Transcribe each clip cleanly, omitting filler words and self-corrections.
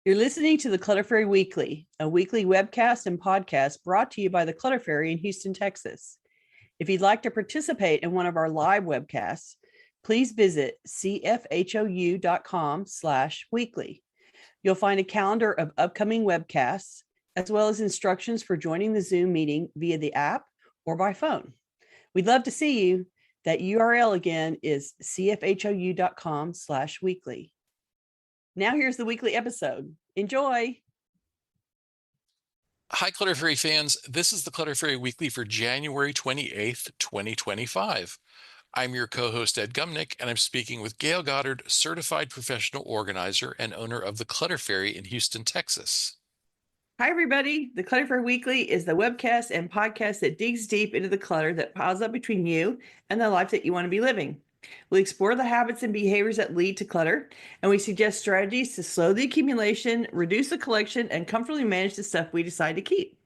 You're listening to the Clutter Fairy Weekly, a weekly webcast and podcast brought to you by the Clutter Fairy in Houston, Texas. If you'd like to participate in one of our live webcasts, please visit cfhou.com/weekly. You'll find a calendar of upcoming webcasts, as well as instructions for joining the Zoom meeting via the app or by phone. We'd love to see you. That URL again is cfhou.com/weekly. Now here's the weekly episode. Enjoy. Hi, Clutter Fairy fans. This is the Clutter Fairy Weekly for January 28th, 2025. I'm your co-host, Ed Gumnick, and I'm speaking with Gayle Goddard, certified professional organizer and owner of the Clutter Fairy in Houston, Texas. Hi, everybody. The Clutter Fairy Weekly is the webcast and podcast that digs deep into the clutter that piles up between you and the life that you want to be living. We explore the habits and behaviors that lead to clutter, and we suggest strategies to slow the accumulation, reduce the collection, and comfortably manage the stuff we decide to keep.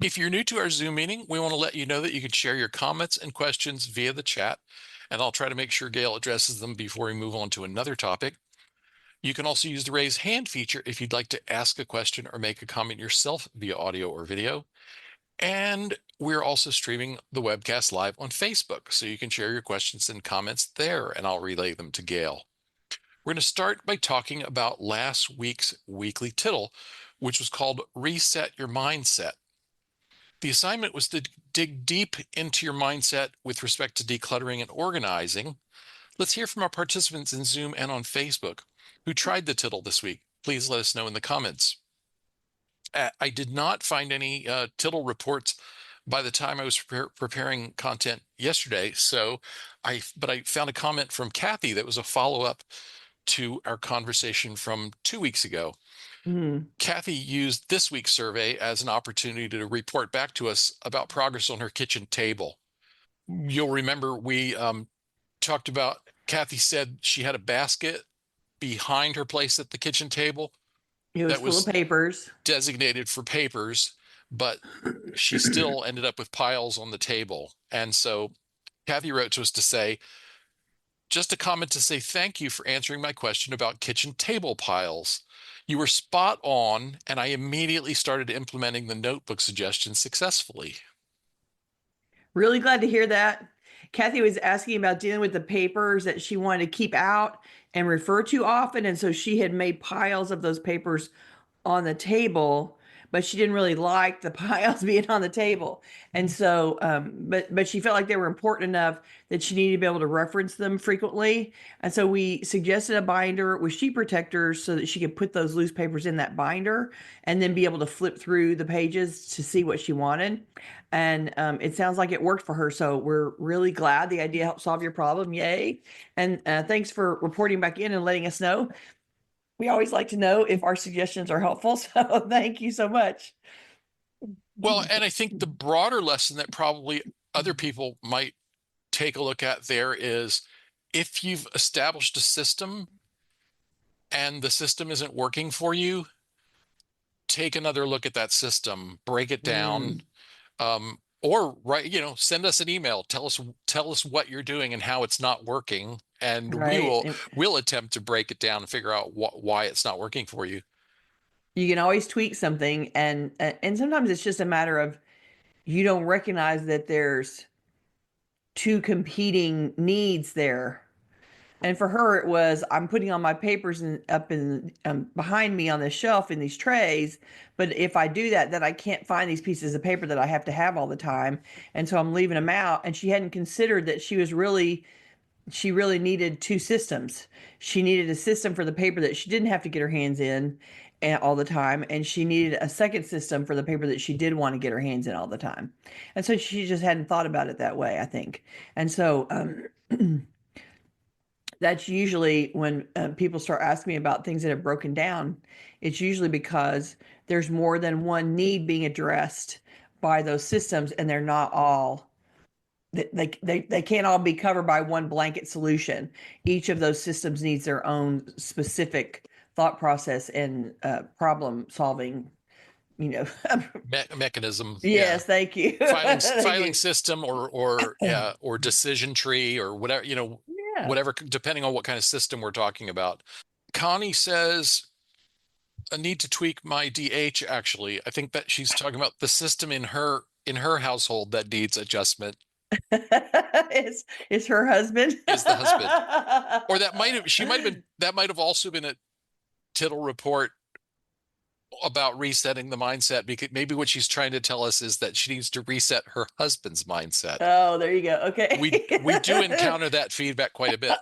If you're new to our Zoom meeting, we want to let you know that you can share your comments and questions via the chat, and I'll try to make sure Gayle addresses them before we move on to another topic. You can also use the raise hand feature if you'd like to ask a question or make a comment yourself via audio or video. And we're also streaming the webcast live on Facebook, so you can share your questions and comments there, and I'll relay them to Gayle. We're going to start by talking about last week's weekly tittle, which was called Reset Your Mindset. The assignment was to dig deep into your mindset with respect to decluttering and organizing. Let's hear from our participants in Zoom and on Facebook who tried the tittle this week. Please let us know in the comments. I did not find any tittle reports by the time I was preparing content yesterday. But I found a comment from Kathy that was a follow-up to our conversation from 2 weeks ago. Kathy used this week's survey as an opportunity to report back to us about progress on her kitchen table. You'll remember we talked about, Kathy said she had a basket behind her place at the kitchen table. It was full of papers. Designated for papers, but she still ended up with piles on the table. And so Kathy wrote to us to say, just a comment to say thank you for answering my question about kitchen table piles. You were spot on, and I immediately started implementing the notebook suggestions successfully. Really glad to hear that. Kathy was asking about dealing with the papers that she wanted to keep out and refer to often. And so she had made piles of those papers on the table, but she didn't really like the piles being on the table. And so, but she felt like they were important enough that she needed to be able to reference them frequently. And so we suggested a binder with sheet protectors so that she could put those loose papers in that binder and then be able to flip through the pages to see what she wanted. And it sounds like it worked for her. So we're really glad the idea helped solve your problem. Yay. And thanks for reporting back in and letting us know. We always like to know if our suggestions are helpful. So thank you so much. Well, and I think the broader lesson that probably other people might take a look at there is, if you've established a system and the system isn't working for you, take another look at that system, break it down, or send us an email. Tell us what you're doing and how it's not working, and we'll attempt to break it down and figure out why it's not working for you. You can always tweak something, and sometimes it's just a matter of you don't recognize that there's two competing needs there. And for her, it was, I'm putting all my papers up in behind me on the shelf in these trays. But if I do that, then I can't find these pieces of paper that I have to have all the time. And so I'm leaving them out. And she hadn't considered that she really needed two systems. She needed a system for the paper that she didn't have to get her hands in all the time. And she needed a second system for the paper that she did want to get her hands in all the time. And so she just hadn't thought about it that way, I think. And so, that's usually when people start asking me about things that have broken down. It's usually because there's more than one need being addressed by those systems, and they're not all, they can't all be covered by one blanket solution. Each of those systems needs their own specific thought process and problem solving, mechanism. Yes, thank you. Filing system or decision tree or whatever, whatever, depending on what kind of system we're talking about. Connie says, a need to tweak my DH, actually. I think that she's talking about the system in her household that needs adjustment Is her husband? is the husband. Or that might have also been a tittle report about resetting the mindset, because maybe what she's trying to tell us is that she needs to reset her husband's mindset. Oh, there you go. We do Okay. encounter that feedback quite a bit.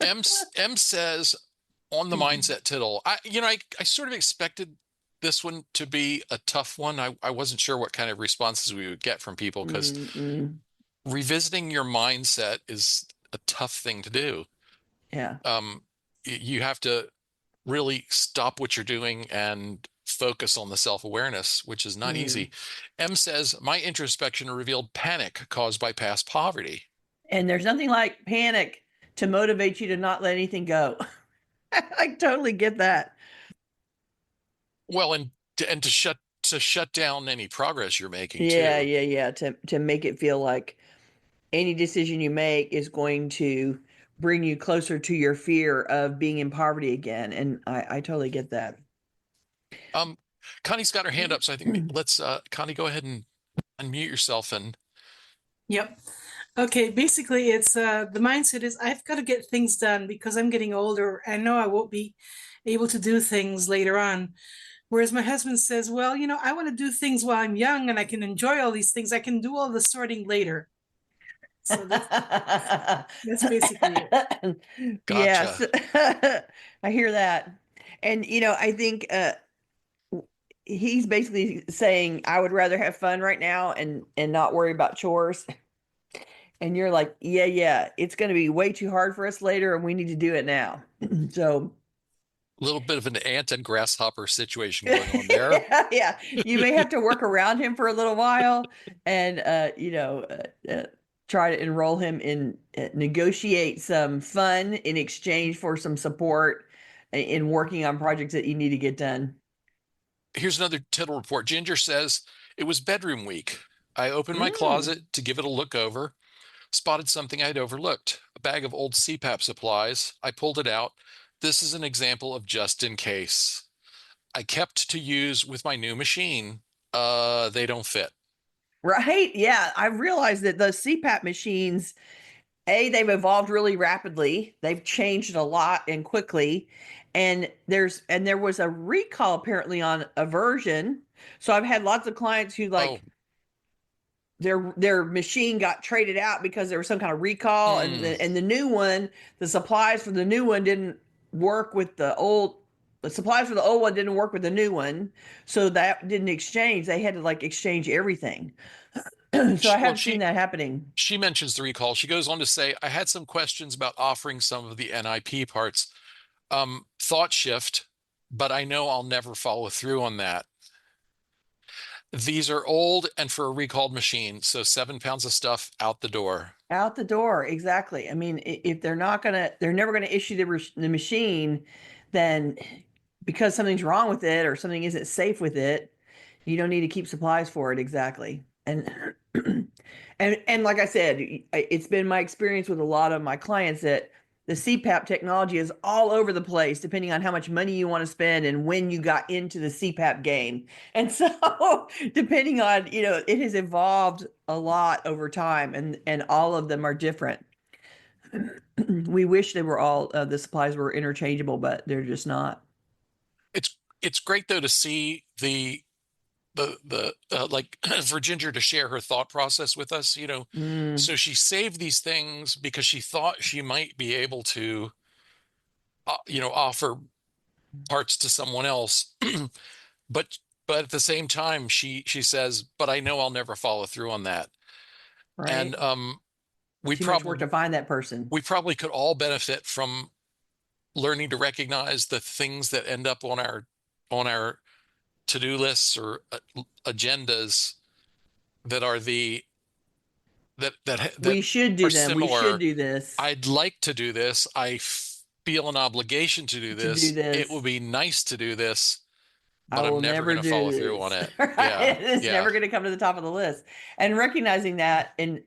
M says on the mindset tittle, I sort of expected this one to be a tough one. I wasn't sure what kind of responses we would get from people, because Mm-mm. revisiting your mindset is a tough thing to do. Yeah. You have to really stop what you're doing and focus on the self-awareness, which is not Mm. easy. M says, my introspection revealed panic caused by past poverty. And there's nothing like panic to motivate you to not let anything go. I totally get that. Well, and to shut down any progress you're making Yeah, too. yeah, yeah. To make it feel like any decision you make is going to bring you closer to your fear of being in poverty again. And I totally get that. Um, Connie's got her hand up, so I think let's Connie, go ahead and unmute yourself. And Yep. Okay, basically it's the mindset is I've got to get things done because I'm getting older. I know I won't be able to do things later on. Whereas my husband says, well, I want to do things while I'm young and I can enjoy all these things. I can do all the sorting later. So that's basically it. Yes. gotcha. I hear that. And I think he's basically saying I would rather have fun right now and not worry about chores. And you're like, yeah, yeah, it's going to be way too hard for us later and we need to do it now. So A little bit of an ant and grasshopper situation going on there. yeah, yeah, you may have to work around him for a little while and try to enroll him in negotiate some fun in exchange for some support in working on projects that you need to get done. Here's another tittle report. Ginger says, it was bedroom week. I opened my Mm. closet to give it a look over, spotted something I'd overlooked, a bag of old CPAP supplies. I pulled it out. This is an example of just in case. I kept to use with my new machine. They don't fit. Right? Yeah, I realized that those CPAP machines, they've evolved really rapidly. They've changed a lot and quickly. And there was a recall apparently on a version. So I've had lots of clients who Oh, like their machine got traded out because there was some kind of recall and hmm. the new one, the supplies for the new one didn't work with the supplies for the old one didn't work with the new one. So that didn't exchange. They had to like exchange everything. So I Well, have seen that happening. she mentions the recall. She goes on to say, I had some questions about offering some of the NIP parts. Thought shift, but I know I'll never follow through on that. These are old and for a recalled machine, so 7 pounds of stuff out the door. Out the door, exactly. I mean, if they're never gonna issue the machine, then because something's wrong with it or something isn't safe with it, you don't need to keep supplies for it. Exactly. And and like I said, it's been my experience with a lot of my clients that the CPAP technology is all over the place, depending on how much money you want to spend and when you got into the CPAP game. And so, depending on, it has evolved a lot over time, and all of them are different. We wish they were all the supplies were interchangeable, but they're just not. It's great though to see the like for Ginger to share her thought process with us, Mm, so she saved these things because she thought she might be able to offer parts to someone else. but but at the same time she says, but I know I'll never follow through on that. And right. we Too much work to probably find that person. we probably could all benefit from learning to recognize the things that end up on our to-do lists or agendas that are the that We should are do them. We should similar. do this. I'd like to do this. Feel an obligation to do To do this. It would this. be nice to do this, I but I'm will never going never to do follow through on this. it. Right? Yeah, It's yeah. never going to come to the top of the list. And recognizing that and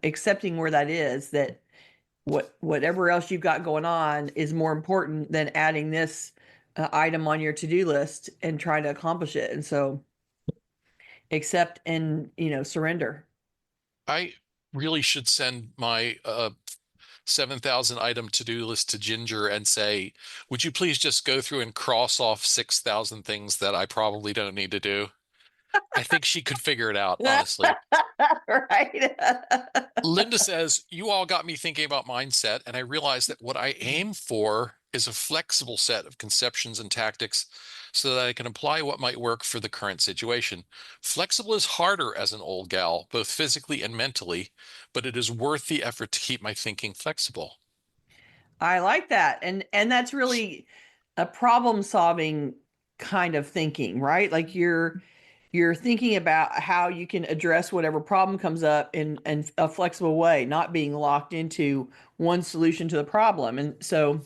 accepting where that is, that whatever else you've got going on is more important than adding this item on your to-do list and try to accomplish it. And so accept and, surrender. I really should send my 7,000 item to-do list to Ginger and say, would you please just go through and cross off 6,000 things that I probably don't need to do? I think she could figure it out, honestly. Right. Linda says, you all got me thinking about mindset, and I realized that what I aim for is a flexible set of conceptions and tactics so that I can apply what might work for the current situation. Flexible is harder as an old gal, both physically and mentally, but it is worth the effort to keep my thinking flexible. I like that. And that's really a problem solving kind of thinking, right? Like you're thinking about how you can address whatever problem comes up in a flexible way, not being locked into one solution to the problem. And so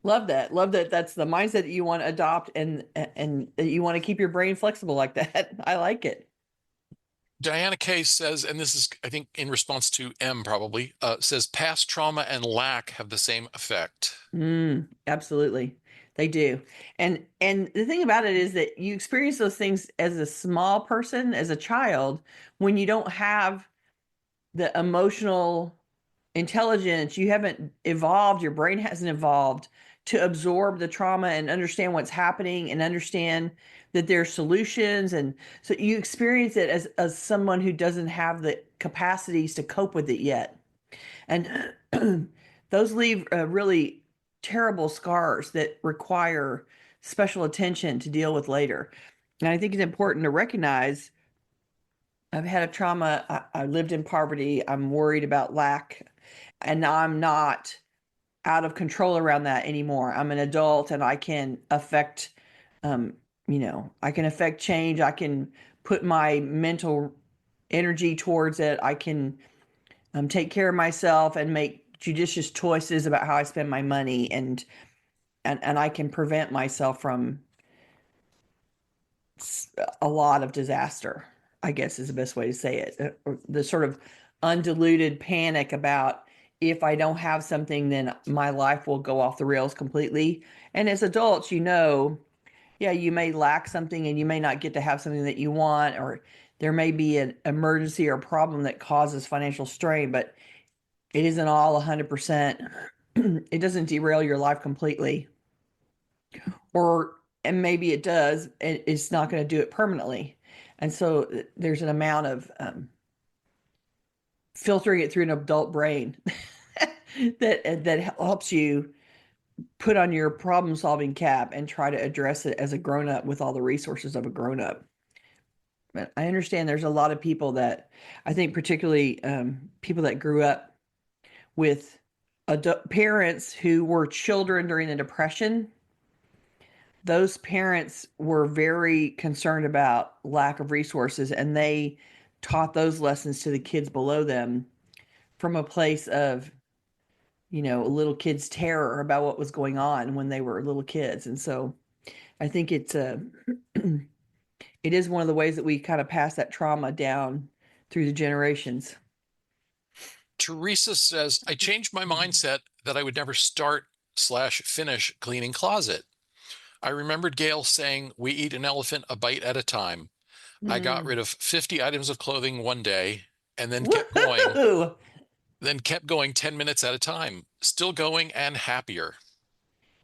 love that. Love that that's the mindset that you want to adopt and that you want to keep your brain flexible like that. I like it. Diana K says, and this is, I think, in response to M probably, says past trauma and lack have the same effect. Absolutely. They do. And the thing about it is that you experience those things as a small person, as a child, when you don't have the emotional intelligence, you haven't evolved, your brain hasn't evolved to absorb the trauma and understand what's happening and understand that there are solutions. And so you experience it as someone who doesn't have the capacities to cope with it yet. And those leave really terrible scars that require special attention to deal with later. And I think it's important to recognize I've had a trauma. I lived in poverty. I'm worried about lack, and I'm not out of control around that anymore. I'm an adult and I can affect, um, I can affect change. I can put my mental energy towards it. I can take care of myself and make judicious choices about how I spend my money, and I can prevent myself from a lot of disaster, I guess is the best way to say it. The sort of undiluted panic about if I don't have something, then my life will go off the rails completely. And as adults, yeah, you may lack something and you may not get to have something that you want, or there may be an emergency or problem that causes financial strain, but it isn't all 100%. It doesn't derail your life completely. And maybe it does, and it's not going to do it permanently. And so there's an amount of filtering it through an adult brain that helps you put on your problem solving cap and try to address it as a grown up with all the resources of a grown up. But I understand there's a lot of people that I think, particularly people that grew up with parents who were children during the Depression. Those parents were very concerned about lack of resources, and they taught those lessons to the kids below them from a place of, a little kid's terror about what was going on when they were little kids. And so I think it is one of the ways that we kind of pass that trauma down through the generations. Teresa says, I changed my mindset that I would never start/finish cleaning closet. I remembered Gayle saying, we eat an elephant a bite at a time. I got rid of 50 items of clothing one day and then kept going 10 minutes at a time, still going and happier.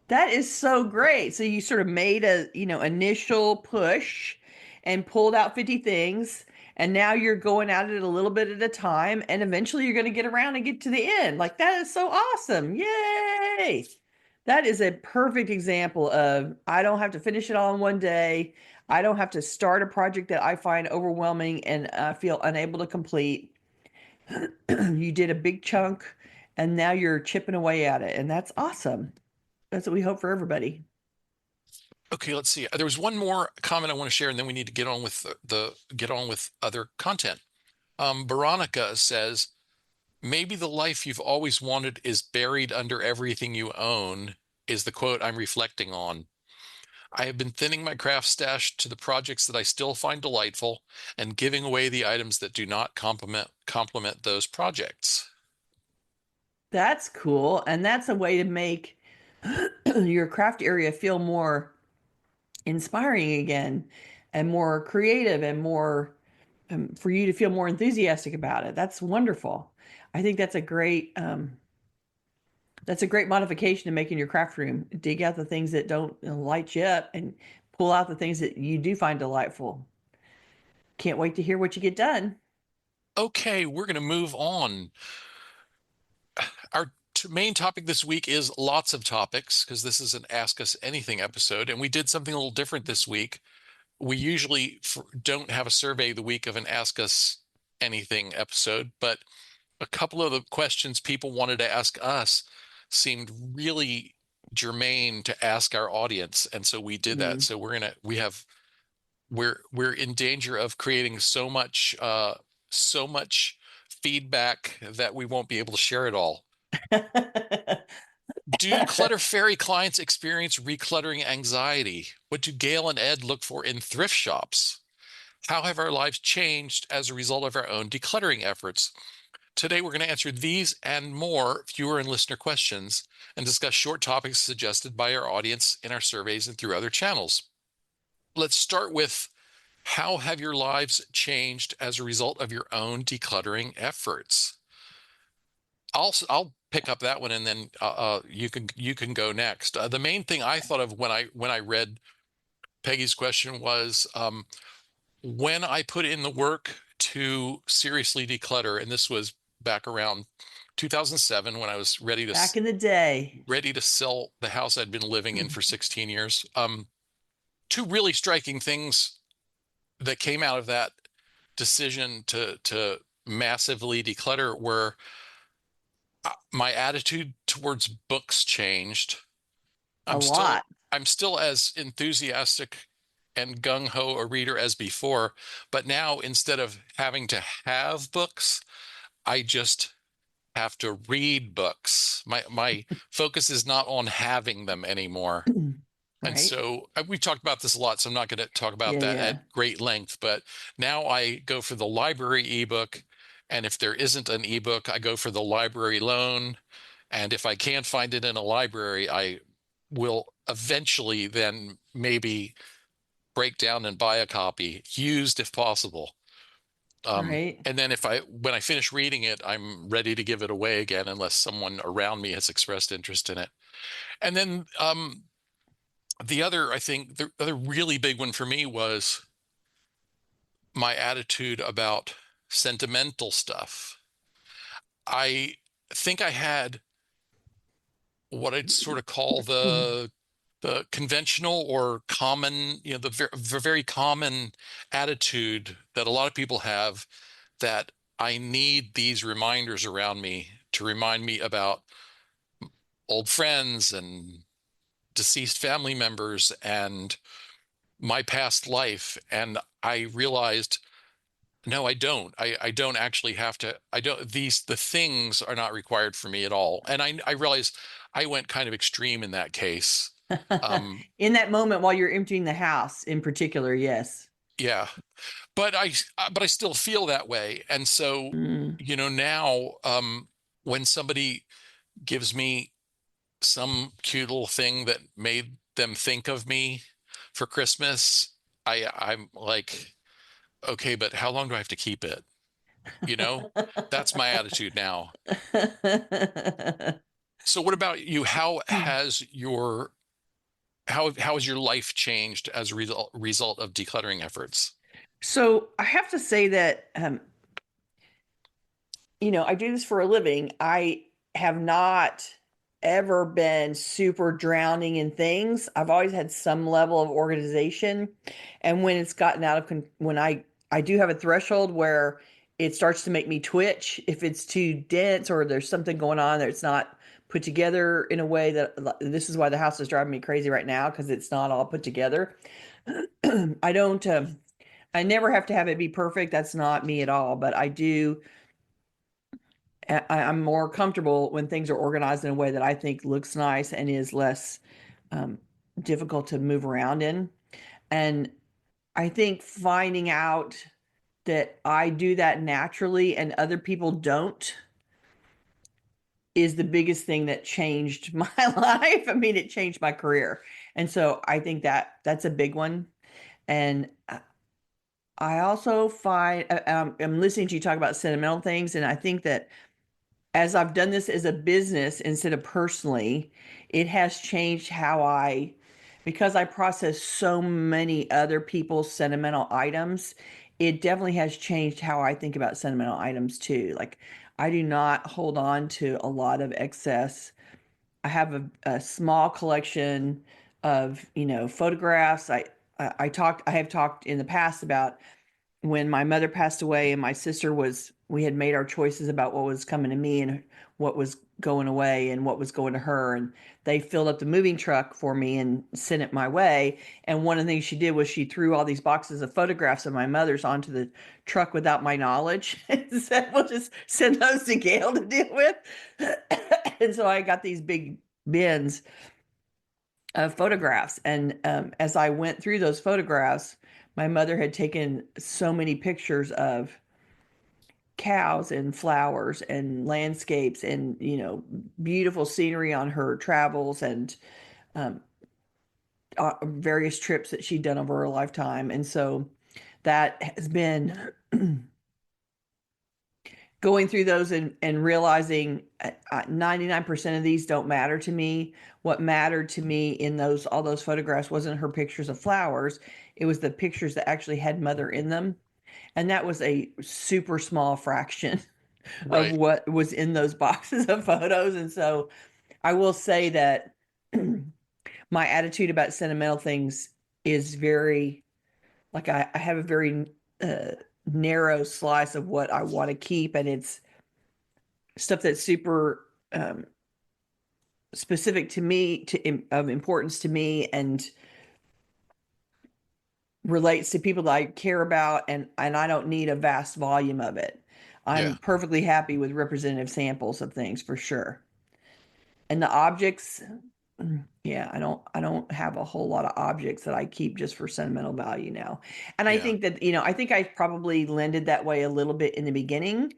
That is so great. So you sort of made a, initial push and pulled out 50 things, and now you're going at it a little bit at a time, and eventually you're going to get around and get to the end. Like, that is so awesome. Yay. That is a perfect example of I don't have to finish it all in one day. I don't have to start a project that I find overwhelming and feel unable to complete. You did a big chunk and now you're chipping away at it. And that's awesome. That's what we hope for everybody. Okay, let's see. There was one more comment I want to share, and then we need to get on with other content. Veronica says, maybe the life you've always wanted is buried under everything you own, is the quote I'm reflecting on. I have been thinning my craft stash to the projects that I still find delightful and giving away the items that do not complement those projects. That's cool. And that's a way to make your craft area feel more inspiring again and more creative and more for you to feel more enthusiastic about it. That's wonderful. I think that's a great modification to making your craft room. Dig out the things that don't light you up and pull out the things that you do find delightful. Can't wait to hear what you get done. Okay, we're going to move on. Our main topic this week is lots of topics because this is an Ask Us Anything episode, and we did something a little different this week. We usually don't have a survey the week of an Ask Us Anything episode, but a couple of the questions people wanted to ask us seemed really germane to ask our audience, and so we did that. So we're in danger of creating so much feedback that we won't be able to share it all. Do Clutter Fairy clients experience recluttering anxiety? What do Gayle and Ed look for in thrift shops? How have our lives changed as a result of our own decluttering efforts? Today, we're going to answer these and more viewer and listener questions and discuss short topics suggested by our audience in our surveys and through other channels. Let's start with, how have your lives changed as a result of your own decluttering efforts? I'll pick up that one, and then you can go next. The main thing I thought of when I read Peggy's question was, when I put in the work to seriously declutter, and this was back around 2007 when I was Back in the day. ready to sell the house I'd been living in for 16 years. Two really striking things that came out of that decision to massively declutter were, my attitude towards books changed. A lot. I'm still as enthusiastic and gung-ho a reader as before, but now instead of having to have books, I just have to read books. My focus is not on having them anymore. And Right. so we've talked about this a lot, so I'm not going to talk about that Yeah. at great length, but now I go for the library ebook. And if there isn't an ebook, I go for the library loan. And if I can't find it in a library, I will eventually then maybe break down and buy a copy, used if possible. Right. And then when I finish reading it, I'm ready to give it away again, unless someone around me has expressed interest in it. And then I think the other really big one for me was my attitude about sentimental stuff. I think I had what I'd sort of call the conventional or common, the very common attitude that a lot of people have, that I need these reminders around me to remind me about old friends and deceased family members and my past life. And I realized, no, I don't. I don't actually have to. The things are not required for me at all. And I realized I went kind of extreme in that case. In that moment while you're emptying the house in particular, yes. Yeah, but I still feel that way. And so, Mm. now, when somebody gives me some cute little thing that made them think of me for Christmas, I'm like, okay, but how long do I have to keep it? That's my attitude now. So what about you? How has your life changed as a result of decluttering efforts? So I have to say that, I do this for a living. I have not ever been super drowning in things. I've always had some level of organization. And when it's gotten out of, when I do have a threshold where it starts to make me twitch, if it's too dense or there's something going on that it's not put together in a way that, this is why the house is driving me crazy right now, because it's not all put together. I don't, I never have to have it be perfect. That's not me at all. But I do, I'm more comfortable when things are organized in a way that I think looks nice and is less um, difficult to move around in. And I think finding out that I do that naturally and other people don't is the biggest thing that changed my life. I mean, it changed my career. And so I think that that's a big one. And I also find I'm listening to you talk about sentimental things, and I think that as I've done this as a business instead of personally, it has changed how because I process so many other people's sentimental items, it definitely has changed how I think about sentimental items too. Like, I do not hold on to a lot of excess. I have a small collection of, photographs. I have talked in the past about when my mother passed away and my sister we had made our choices about what was coming to me and what was going away and what was going to her. And they filled up the moving truck for me and sent it my way. And one of the things she did was she threw all these boxes of photographs of my mother's onto the truck without my knowledge and said, we'll just send those to Gayle to deal with. And so I got these big bins of photographs. And as I went through those photographs, my mother had taken so many pictures of cows and flowers and landscapes and, beautiful scenery on her travels and um, various trips that she'd done over her lifetime. And so that has been going through those and realizing 99% of these don't matter to me. What mattered to me in all those photographs wasn't her pictures of flowers. It was the pictures that actually had mother in them. And that was a super small fraction of Right. what was in those boxes of photos. And so I will say that my attitude about sentimental things is very, like, I have a very narrow slice of what I want to keep. And it's stuff that's super specific to me, of importance to me, and relates to people that I care about, and I don't need a vast volume of it. I'm Yeah. perfectly happy with representative samples of things for sure. And the objects, yeah, I don't have a whole lot of objects that I keep just for sentimental value now. And I Yeah. think that, I think I probably lended that way a little bit in the beginning,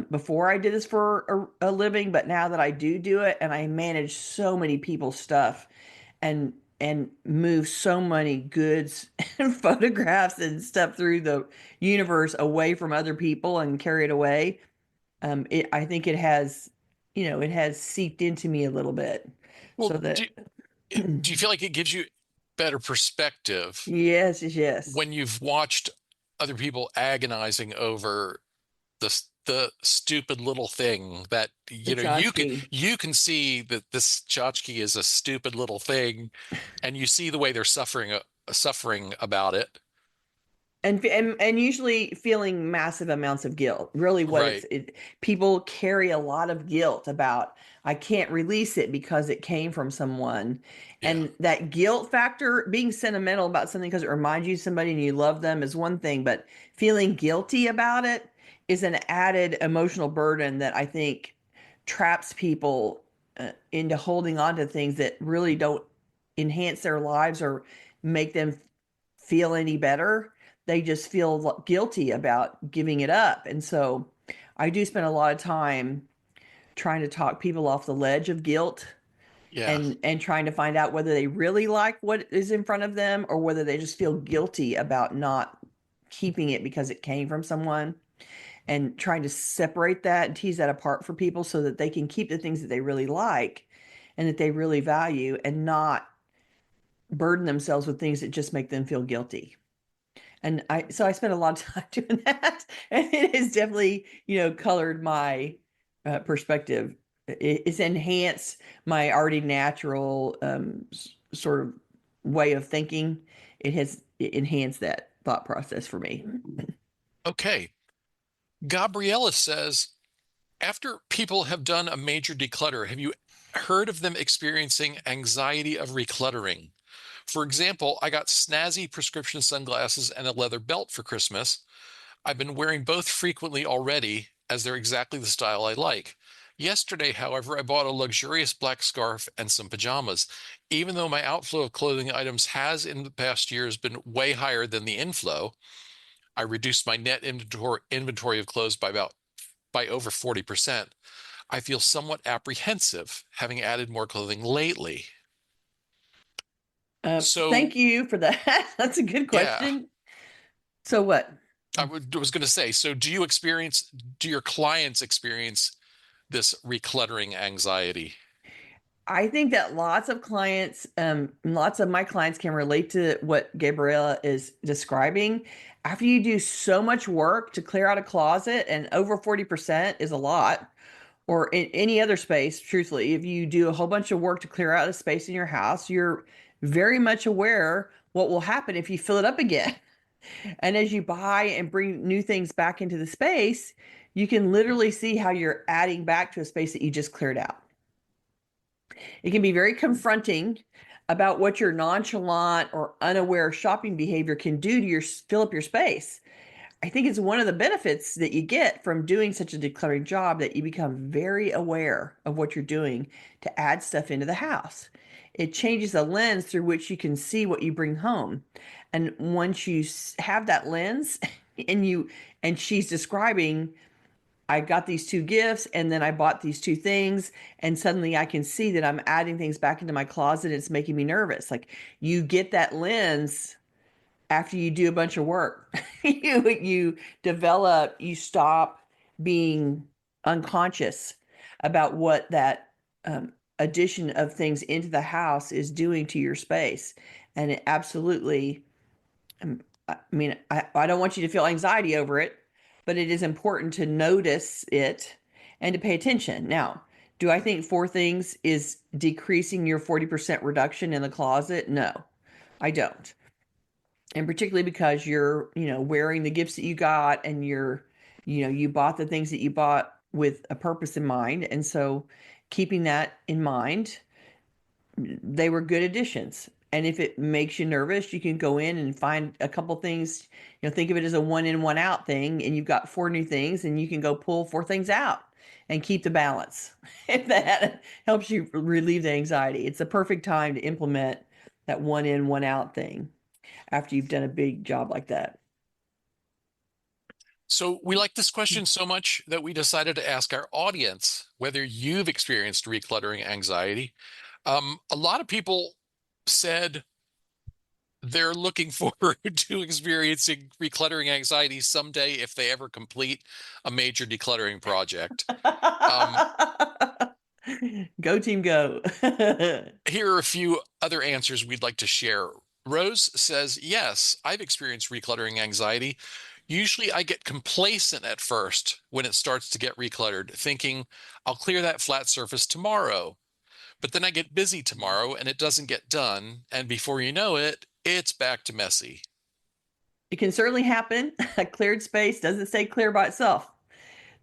before I did this for a living, but now that I do it and I manage so many people's stuff and move so many goods and photographs and stuff through the universe away from other people and carry it away, I think it has, it has seeped into me a little bit, Well, so that do you feel like it gives you better perspective yes, yes, yes, when you've watched other people agonizing over the stupid little thing that the tchotchke. you can see that this tchotchke is a stupid little thing, and you see the way they're suffering about it. And usually feeling massive amounts of guilt. Really, what Right. people carry a lot of guilt about. I can't release it because it came from someone, Yeah. and that guilt factor, being sentimental about something because it reminds you of somebody and you love them, is one thing, but feeling guilty about it is an added emotional burden that I think traps people into holding on to things that really don't enhance their lives or make them feel any better. They just feel guilty about giving it up. And so I do spend a lot of time trying to talk people off the ledge of guilt Yeah. and trying to find out whether they really like what is in front of them or whether they just feel guilty about not keeping it because it came from someone, and trying to separate that and tease that apart for people so that they can keep the things that they really like and that they really value and not burden themselves with things that just make them feel guilty. And I spent a lot of time doing that, and it has definitely, colored my perspective. It's enhanced my already natural sort of way of thinking. It has enhanced that thought process for me. Okay. Gabriella says, after people have done a major declutter, have you heard of them experiencing anxiety of recluttering? For example, I got snazzy prescription sunglasses and a leather belt for Christmas. I've been wearing both frequently already, as they're exactly the style I like. Yesterday, however, I bought a luxurious black scarf and some pajamas. Even though my outflow of clothing items has in the past years been way higher than the inflow, I reduced my net inventory of clothes by over 40%. I feel somewhat apprehensive, having added more clothing lately. So, Thank you for that. That's a good yeah, question. So what? was going to say, so do your clients experience this recluttering anxiety? I think that lots of my clients can relate to what Gabriella is describing. After you do so much work to clear out a closet, and over 40% is a lot, or in any other space, truthfully, if you do a whole bunch of work to clear out a space in your house, you're very much aware what will happen if you fill it up again. And as you buy and bring new things back into the space, you can literally see how you're adding back to a space that you just cleared out. It can be very confronting about what your nonchalant or unaware shopping behavior can do to your fill up your space. I think it's one of the benefits that you get from doing such a decluttering job that you become very aware of what you're doing to add stuff into the house. It changes the lens through which you can see what you bring home. And once you have that lens and she's describing, I got these two gifts and then I bought these two things, and suddenly I can see that I'm adding things back into my closet. It's making me nervous. Like, you get that lens after you do a bunch of work. You stop being unconscious about what that addition of things into the house is doing to your space. And it absolutely, I don't want you to feel anxiety over it, but it is important to notice it and to pay attention. Now, do I think four things is decreasing your 40% reduction in the closet? No, I don't. And particularly because you're, wearing the gifts that you got, and you bought the things that you bought with a purpose in mind. And so keeping that in mind, they were good additions. And if it makes you nervous, you can go in and find a couple things, think of it as a one in, one out thing, and you've got four new things, and you can go pull four things out and keep the balance. If that helps you relieve the anxiety, it's the perfect time to implement that one in, one out thing after you've done a big job like that. So we like this question so much that we decided to ask our audience whether you've experienced recluttering anxiety. A lot of people said they're looking forward to experiencing recluttering anxiety someday if they ever complete a major decluttering project. Go team, go. Here are a few other answers we'd like to share. Rose says, yes, I've experienced recluttering anxiety. Usually I get complacent at first when it starts to get recluttered, thinking I'll clear that flat surface tomorrow. But then I get busy tomorrow and it doesn't get done. And before you know it, it's back to messy. It can certainly happen. A cleared space doesn't stay clear by itself.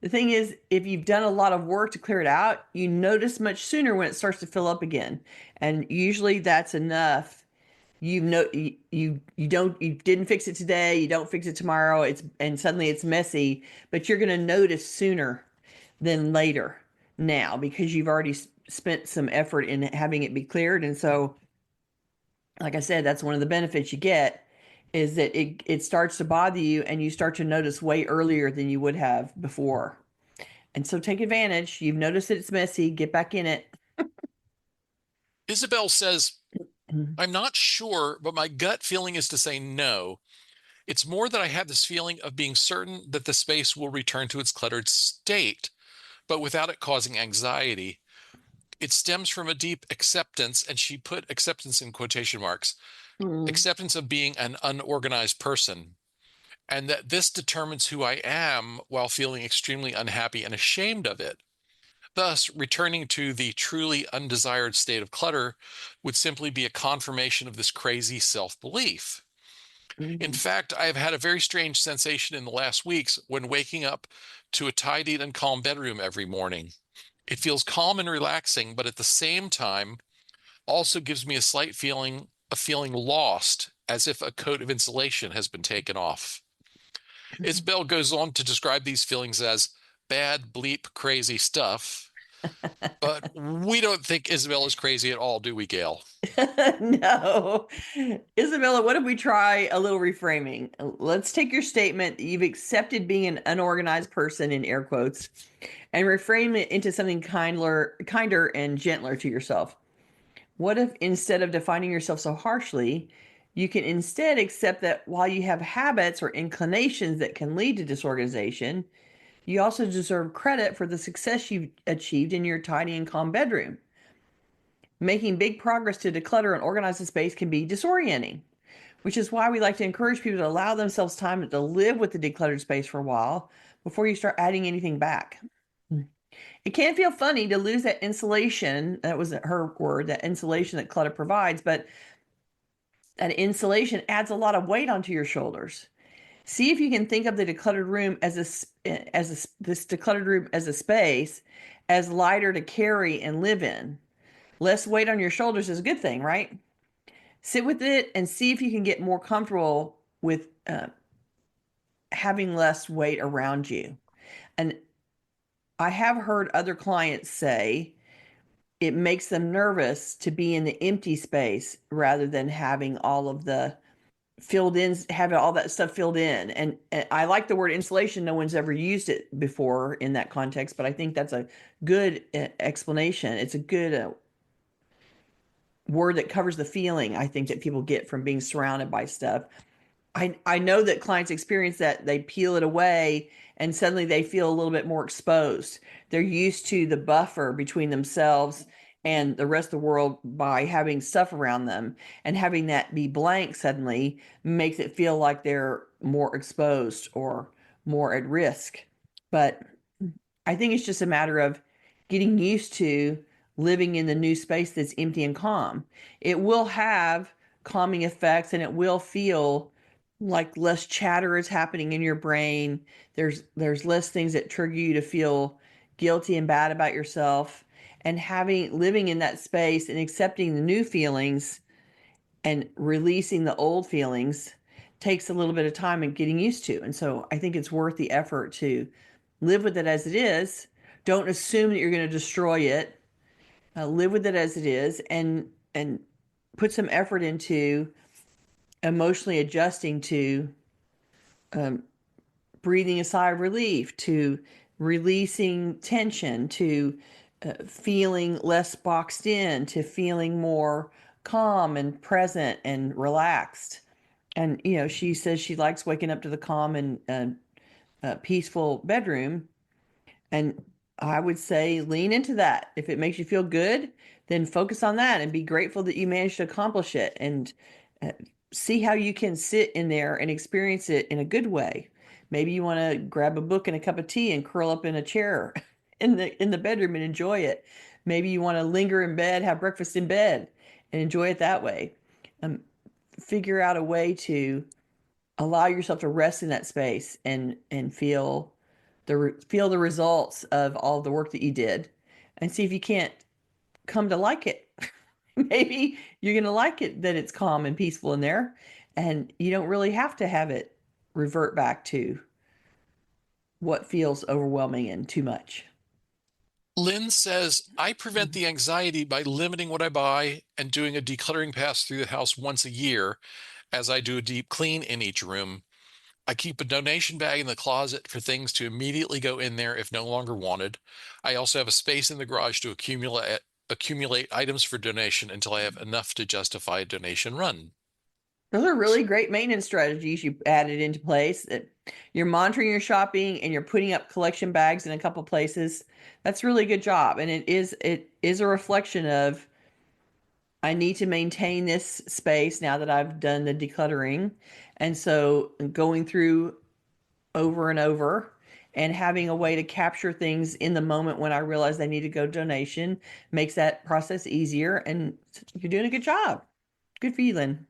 The thing is, if you've done a lot of work to clear it out, you notice much sooner when it starts to fill up again. And usually that's enough. You didn't fix it today, you don't fix it tomorrow, and suddenly it's messy, but you're going to notice sooner than later now, because you've already spent some effort in having it be cleared. And so, like I said, that's one of the benefits you get, is that it starts to bother you and you start to notice way earlier than you would have before. And so take advantage. You've noticed that it's messy, get back in it. Isabel says, I'm not sure, but my gut feeling is to say no. It's more that I have this feeling of being certain that the space will return to its cluttered state, but without it causing anxiety. It stems from a deep acceptance, and she put acceptance in quotation marks, Mm. acceptance of being an unorganized person, and that this determines who I am while feeling extremely unhappy and ashamed of it. Thus, returning to the truly undesired state of clutter would simply be a confirmation of this crazy self-belief. In Mm. fact, I have had a very strange sensation in the last weeks when waking up to a tidied and calm bedroom every morning. It feels calm and relaxing, but at the same time, also gives me a slight feeling of feeling lost, as if a coat of insulation has been taken off. Isabel goes on to describe these feelings as bad, bleep, crazy stuff. But we don't think Isabel is crazy at all, do we, Gayle? No. Isabella, what if we try a little reframing? Let's take your statement that you've accepted being an unorganized person in air quotes and reframe it into something kinder and gentler to yourself. What if instead of defining yourself so harshly, you can instead accept that while you have habits or inclinations that can lead to disorganization, you also deserve credit for the success you've achieved in your tidy and calm bedroom. Making big progress to declutter and organize the space can be disorienting, which is why we like to encourage people to allow themselves time to live with the decluttered space for a while before you start adding anything back. It can feel funny to lose that insulation. That was her word, that insulation that clutter provides, but that insulation adds a lot of weight onto your shoulders. See if you can think of the decluttered room this decluttered room as a space as lighter to carry and live in. Less weight on your shoulders is a good thing, right? Sit with it and see if you can get more comfortable with having less weight around you. And I have heard other clients say it makes them nervous to be in the empty space rather than having all of the filled in, having all that stuff filled in. And I like the word insulation. No one's ever used it before in that context, but I think that's a good explanation. It's a good word that covers the feeling I think that people get from being surrounded by stuff. I know that clients experience that they peel it away and suddenly they feel a little bit more exposed. They're used to the buffer between themselves and the rest of the world by having stuff around them, and having that be blank suddenly makes it feel like they're more exposed or more at risk. But I think it's just a matter of getting used to living in the new space that's empty and calm. It will have calming effects and it will feel like less chatter is happening in your brain. There's less things that trigger you to feel guilty and bad about yourself. And living in that space and accepting the new feelings and releasing the old feelings takes a little bit of time and getting used to. And so I think it's worth the effort to live with it as it is. Don't assume that you're going to destroy it. Live with it as it is, and put some effort into emotionally adjusting to um, breathing a sigh of relief, to releasing tension, to feeling less boxed in, to feeling more calm and present and relaxed. And she says she likes waking up to the calm and peaceful bedroom. And I would say lean into that. If it makes you feel good, then focus on that and be grateful that you managed to accomplish it, and uh, see how you can sit in there and experience it in a good way. Maybe you want to grab a book and a cup of tea and curl up in a chair in the bedroom and enjoy it. Maybe you want to linger in bed, have breakfast in bed and enjoy it that way. Figure out a way to allow yourself to rest in that space and feel the results of all the work that you did, and see if you can't come to like it. Maybe you're going to like it that it's calm and peaceful in there, and you don't really have to have it revert back to what feels overwhelming and too much. Lynn says, I prevent the anxiety by limiting what I buy and doing a decluttering pass through the house once a year as I do a deep clean in each room. I keep a donation bag in the closet for things to immediately go in there if no longer wanted. I also have a space in the garage to accumulate items for donation until I have enough to justify a donation run. Those are really great maintenance strategies you added into place. That you're monitoring your shopping and you're putting up collection bags in a couple places. That's a really good job, and it is a reflection of I need to maintain this space now that I've done the decluttering. And so going through over and over and having a way to capture things in the moment when I realize I need to go donation makes that process easier. And you're doing a good job. Good for you, Lynn.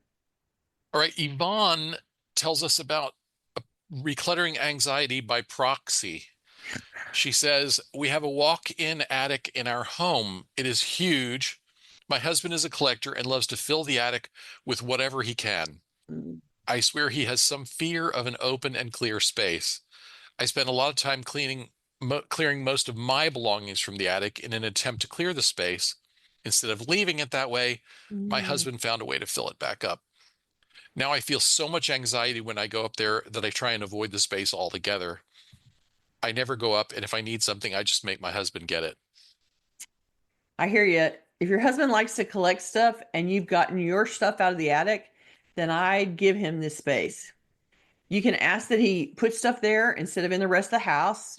All right, Yvonne tells us about recluttering anxiety by proxy. She says, we have a walk-in attic in our home. It is huge. My husband is a collector and loves to fill the attic with whatever he can. I swear he has some fear of an open and clear space. I spend a lot of time cleaning clearing most of my belongings from the attic in an attempt to clear the space. Instead of leaving it that way, my Mm. husband found a way to fill it back up. Now I feel so much anxiety when I go up there that I try and avoid the space altogether. I never go up, and if I need something, I just make my husband get it. I hear you. If your husband likes to collect stuff and you've gotten your stuff out of the attic, then I'd give him this space. You can ask that he put stuff there instead of in the rest of the house.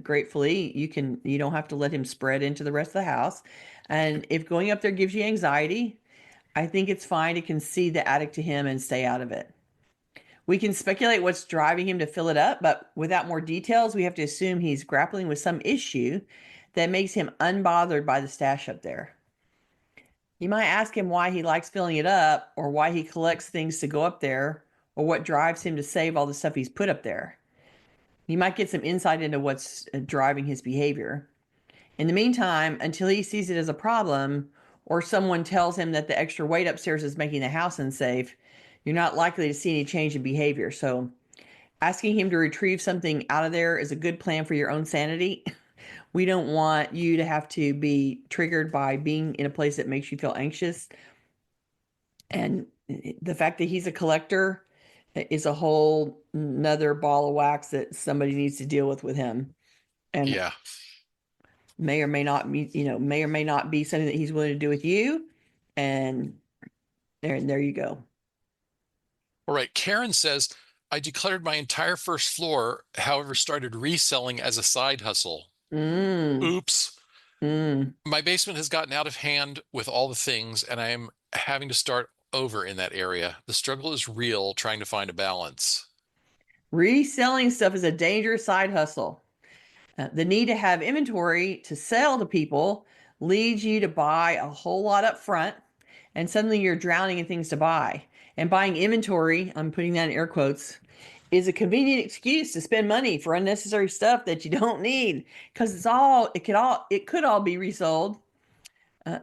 Gratefully, you don't have to let him spread into the rest of the house. And if going up there gives you anxiety, I think it's fine to concede the attic to him and stay out of it. We can speculate what's driving him to fill it up, but without more details, we have to assume he's grappling with some issue that makes him unbothered by the stash up there. You might ask him why he likes filling it up, or why he collects things to go up there, or what drives him to save all the stuff he's put up there. You might get some insight into what's driving his behavior. In the meantime, until he sees it as a problem, or someone tells him that the extra weight upstairs is making the house unsafe, you're not likely to see any change in behavior. So, asking him to retrieve something out of there is a good plan for your own sanity. We don't want you to have to be triggered by being in a place that makes you feel anxious. And the fact that he's a collector is a whole another ball of wax that somebody needs to deal with him. And Yeah. may or may not be something that he's willing to do with you. And there you go. All right. Karen says, I decluttered my entire first floor, however, started reselling as a side hustle. Mm, Oops. mm. My basement has gotten out of hand with all the things, and I am having to start over in that area. The struggle is real, trying to find a balance. Reselling stuff is a dangerous side hustle. The need to have inventory to sell to people leads you to buy a whole lot up front, and suddenly you're drowning in things to buy. And buying inventory, I'm putting that in air quotes, is a convenient excuse to spend money for unnecessary stuff that you don't need, because it could all be resold.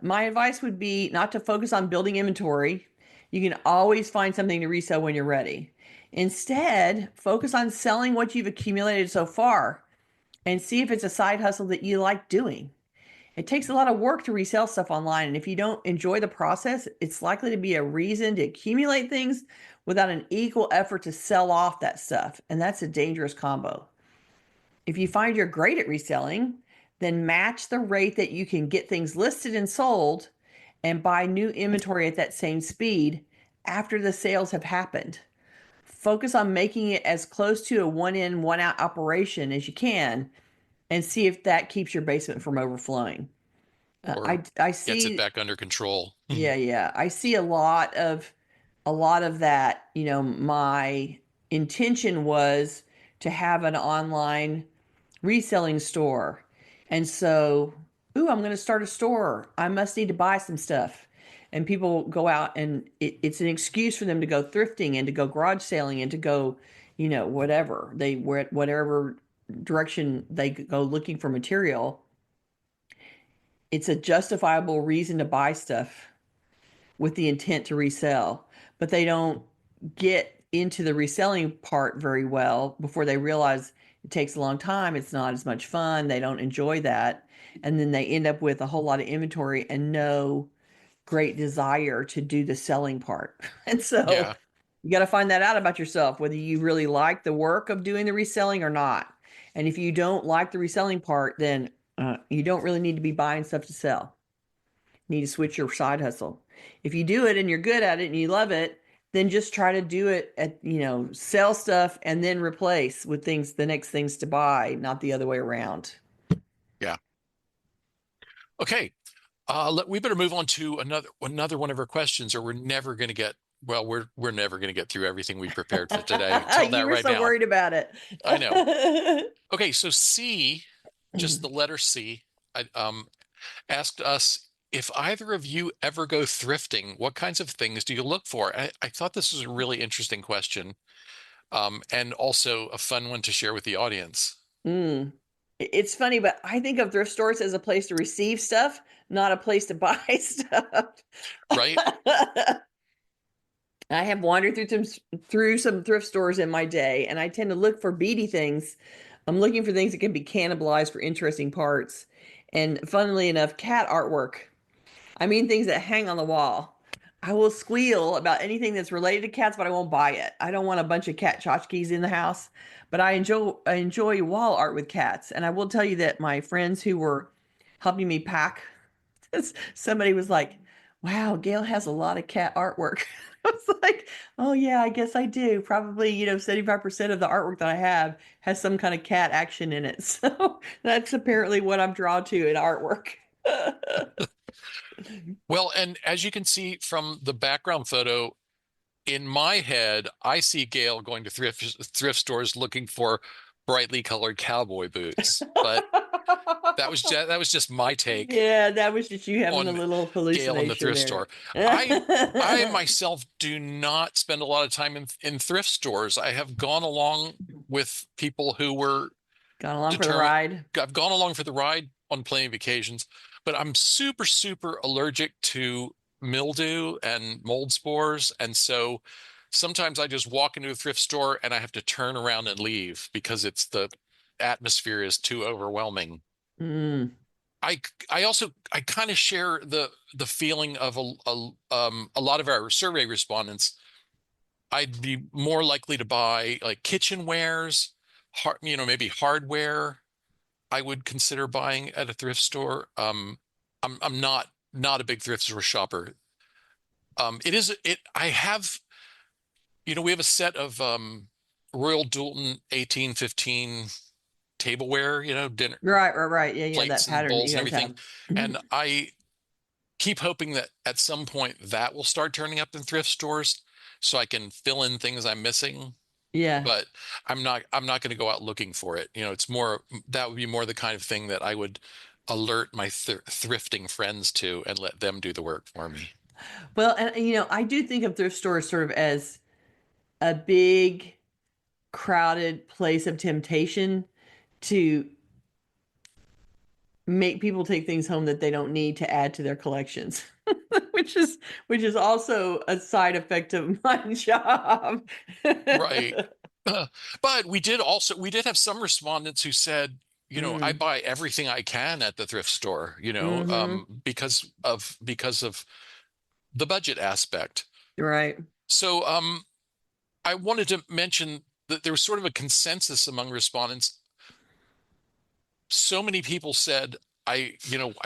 My advice would be not to focus on building inventory. You can always find something to resell when you're ready. Instead, focus on selling what you've accumulated so far and see if it's a side hustle that you like doing. It takes a lot of work to resell stuff online, and if you don't enjoy the process, it's likely to be a reason to accumulate things without an equal effort to sell off that stuff, and that's a dangerous combo. If you find you're great at reselling, then match the rate that you can get things listed and sold and buy new inventory at that same speed after the sales have happened. Focus on making it as close to a one in, one out operation as you can and see if that keeps your basement from overflowing. Or I gets it see, back under control. yeah, I see a lot of that. My intention was to have an online reselling store. And so, I'm going to start a store. I must need to buy some stuff. And people go out, and it's an excuse for them to go thrifting and to go garage sailing and to go, whatever direction they go looking for material. It's a justifiable reason to buy stuff with the intent to resell, but they don't get into the reselling part very well before they realize it takes a long time. It's not as much fun. They don't enjoy that. And then they end up with a whole lot of inventory and no great desire to do the selling part. And so Yeah. you got to find that out about yourself, whether you really like the work of doing the reselling or not. And if you don't like the reselling part, then you don't really need to be buying stuff to sell. You need to switch your side hustle. If you do it and you're good at it and you love it, then just try to do it sell stuff and then replace with the next things to buy, not the other way around. Yeah. Okay. We better move on to another one of our questions, or we're never going to get, well, we're never going to get through everything we prepared for today. Tell You that were right so now. worried about it. I know. Okay, so C, just the letter C, asked us, if either of you ever go thrifting, what kinds of things do you look for? I thought this was a really interesting question, and also a fun one to share with the audience. Mm. It's funny, but I think of thrift stores as a place to receive stuff, not a place to buy stuff. Right? I have wandered through some thrift stores in my day, and I tend to look for beady things I'm looking for things that can be cannibalized for interesting parts. And funnily enough, cat artwork. I mean, things that hang on the wall. I will squeal about anything that's related to cats, but I won't buy it. I don't want a bunch of cat tchotchkes in the house, but I enjoy wall art with cats. And I will tell you that my friends who were helping me pack, somebody was like, "Wow, Gayle has a lot of cat artwork." I was like, "Oh yeah, I guess I do. Probably, 75% of the artwork that I have has some kind of cat action in it." So that's apparently what I'm drawn to in artwork. Well, and as you can see from the background photo, in my head, I see Gayle going to thrift stores looking for brightly colored cowboy boots. But that was just my take Yeah, that was just you having a on little Gayle in the hallucination thrift there. store. I myself do not spend a lot of time in thrift stores. I have gone along with people who were Gone along for the determined. ride. I've gone along for the ride on plenty of occasions, but I'm super, super allergic to mildew and mold spores. And so sometimes I just walk into a thrift store and I have to turn around and leave because the atmosphere is too overwhelming. Mm, I I kind of share the feeling of a lot of our survey respondents. I'd be more likely to buy like kitchenwares, maybe hardware. I would consider buying at a thrift store. I'm not a big thrift store shopper. It is it. I have we have a set of Royal Doulton 1815 tableware, dinner right. Yeah. That plates and pattern that bowls you and guys have. everything, and I keep hoping that at some point that will start turning up in thrift stores so I can fill in things I'm missing. Yeah. But I'm not going to go out looking for it. It's more that would be more the kind of thing that I would alert my thrifting friends to and let them do the work for me. Well, and I do think of thrift stores sort of as a big, crowded place of temptation to make people take things home that they don't need to add to their collections. which is also a side effect of my job. Right. But we did have some respondents who said, I Mm, buy everything I can at the thrift store, hmm. because of the budget aspect. Right. So I wanted to mention that there was sort of a consensus among respondents. So many people said, I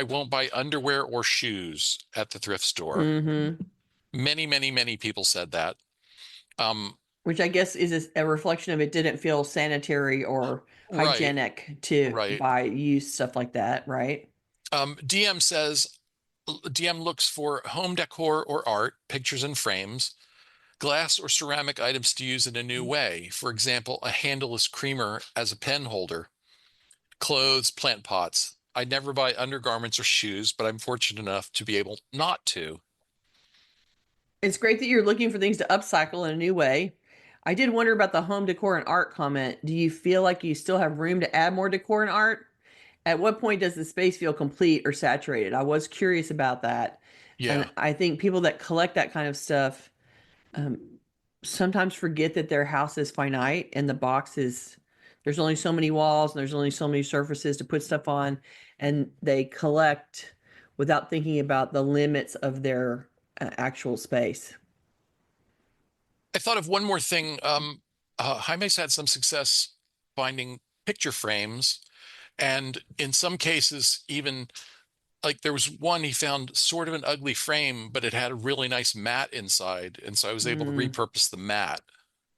won't buy underwear or shoes at the thrift store. Hmm. Many, many, many people said that. Um, Which I guess is a reflection of it didn't feel sanitary or right, hygienic to right. buy used stuff like that, right? DM says, DM looks for home decor or art, pictures and frames, glass or ceramic items to use in a new way. For example, a handleless creamer as a pen holder, clothes, plant pots. I never buy undergarments or shoes, but I'm fortunate enough to be able not to. It's great that you're looking for things to upcycle in a new way. I did wonder about the home decor and art comment. Do you feel like you still have room to add more decor and art? At what point does the space feel complete or saturated? I was curious about that. And Yeah. I think people that collect that kind of stuff um, sometimes forget that their house is finite and the box is, there's only so many walls and there's only so many surfaces to put stuff on. And they collect without thinking about the limits of their actual space. I thought of one more thing. Jaime's had some success finding picture frames, and in some cases, even like there was one he found sort of an ugly frame, but it had a really nice mat inside, and so I was able to Mm. repurpose the mat.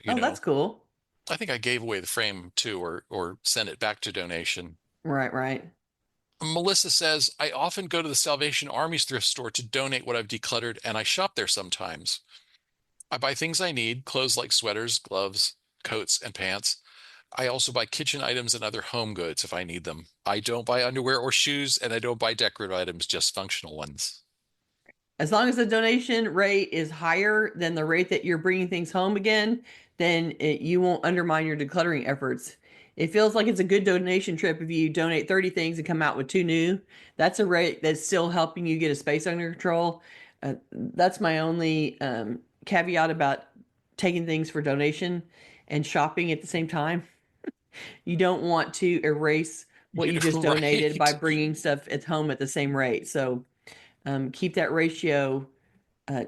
You Oh, know, that's cool. I think I gave away the frame too, or sent it back to donation. Right. Melissa says, I often go to the Salvation Army's thrift store to donate what I've decluttered, and I shop there sometimes. I buy things I need, clothes like sweaters, gloves, coats, and pants. I also buy kitchen items and other home goods if I need them. I don't buy underwear or shoes, and I don't buy decorative items, just functional ones. As long as the donation rate is higher than the rate that you're bringing things home again, then you won't undermine your decluttering efforts. It feels like it's a good donation trip if you donate 30 things and come out with two new. That's a rate that's still helping you get a space under control. That's my only caveat about taking things for donation and shopping at the same time. You don't want to erase what you just donated by Right. bringing stuff at home at the same rate. So keep that ratio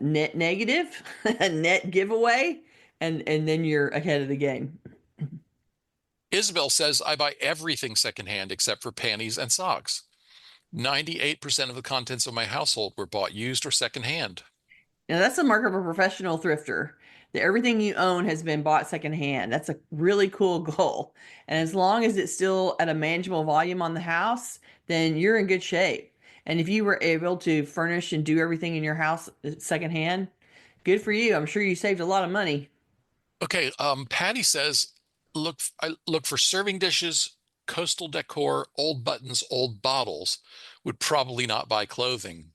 net negative, a net giveaway, and then you're ahead of the game. Isabel says, I buy everything secondhand except for panties and socks. 98% of the contents of my household were bought used or secondhand. Now that's the mark of a professional thrifter. That everything you own has been bought secondhand. That's a really cool goal. And as long as it's still at a manageable volume on the house, then you're in good shape. And if you were able to furnish and do everything in your house secondhand, good for you. I'm sure you saved a lot of money. Okay, Patty says, I look for serving dishes, coastal decor, old buttons, old bottles. Would probably not buy clothing.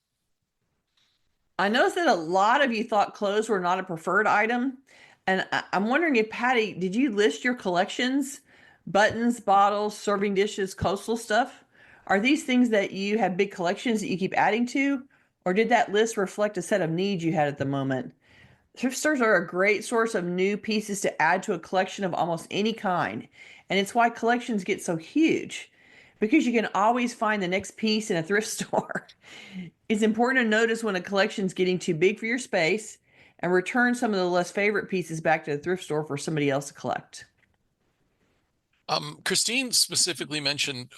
I noticed that a lot of you thought clothes were not a preferred item. And I'm wondering if, Patty, did you list your collections? Buttons, bottles, serving dishes, coastal stuff? Are these things that you have big collections that you keep adding to? Or did that list reflect a set of needs you had at the moment? Thrift stores are a great source of new pieces to add to a collection of almost any kind. And it's why collections get so huge, because you can always find the next piece in a thrift store. It's important to notice when a collection's getting too big for your space and return some of the less favorite pieces back to the thrift store for somebody else to collect. Christine specifically mentioned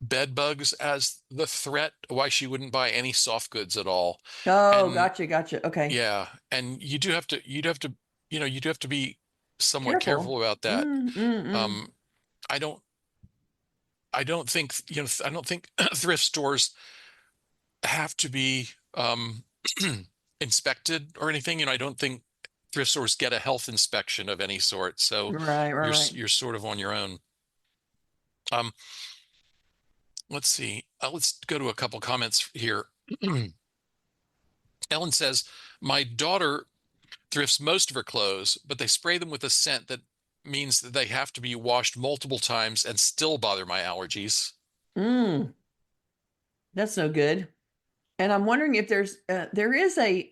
bed bugs as the threat, why she wouldn't buy any soft goods at all. Oh, And gotcha, gotcha. Okay. yeah, and you do have to be somewhat Careful. careful about that. Mm, mm, mm. Um, I don't, I don't think, I don't think thrift stores have to be inspected or anything. I don't think thrift stores get a health inspection of any sort. So Right, right, right. you're sort of on your own. Um, let's see. Let's go to a couple comments here. Ellen says, my daughter thrifts most of her clothes, but they spray them with a scent that means that they have to be washed multiple times and still bother my allergies. Mm, that's no good. And I'm wondering if there is a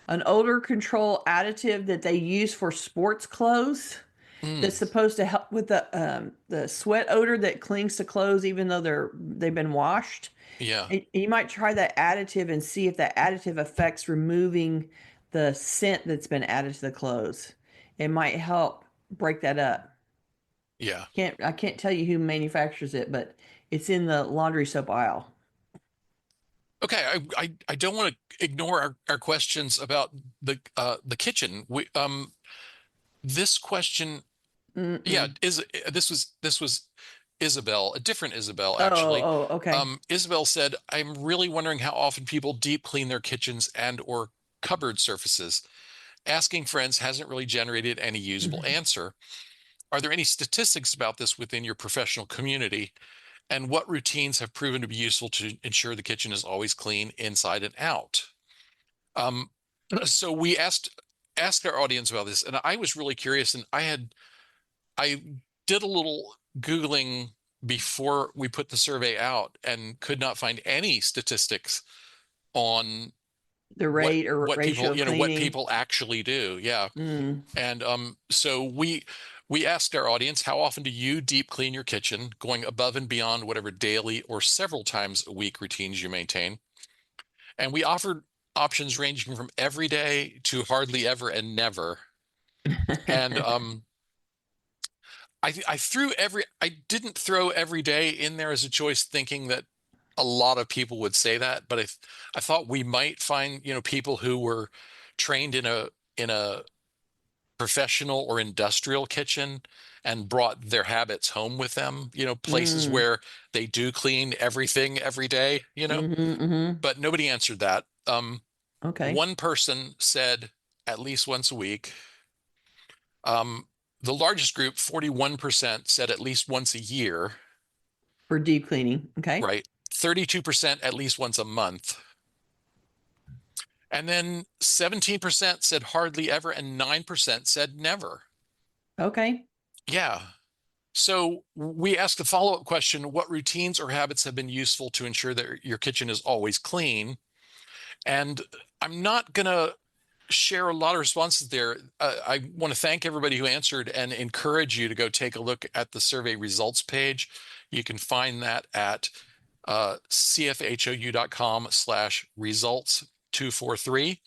an odor control additive that they use for sports clothes that's Mm, supposed to help with the sweat odor that clings to clothes even though they've been washed. yeah. And you might try that additive and see if that additive affects removing the scent that's been added to the clothes. It might help break that up. Yeah. I can't tell you who manufactures it, but it's in the laundry soap aisle. Okay, I don't want to ignore our questions about the kitchen. This question, yeah, Mm-mm. is this was Isabel, a different Isabel Oh, actually. oh, okay. Isabel said, I'm really wondering how often people deep clean their kitchens and or cupboard surfaces. Asking friends hasn't really generated any usable answer. Are there any statistics about this within your professional community? And what routines have proven to be useful to ensure the kitchen is always clean inside and out? Um, so we asked our audience about this, and I was really curious, and I did a little Googling before we put the survey out and could not find any statistics on The rate or what ratio people, of what cleaning. people actually do. Yeah. Mm. And so we asked our audience, how often do you deep clean your kitchen, going above and beyond whatever daily or several times a week routines you maintain? And we offered options ranging from every day to hardly ever and never. And I didn't throw every day in there as a choice, thinking that a lot of people would say that, but I thought we might find, people who were trained in a professional or industrial kitchen and brought their habits home with them, places Mm. where they do clean everything every day, Mm-hmm, mm-hmm. but nobody answered that. Okay. One person said at least once a week. The largest group, 41%, said at least once a year, For deep cleaning. Okay. right? 32% at least once a month. And then 17% said hardly ever, and 9% said never. Okay. Yeah. So we asked a follow-up question, what routines or habits have been useful to ensure that your kitchen is always clean? And I'm not gonna share a lot of responses there. I want to thank everybody who answered and encourage you to go take a look at the survey results page. You can find that at cfhou.com/results 243.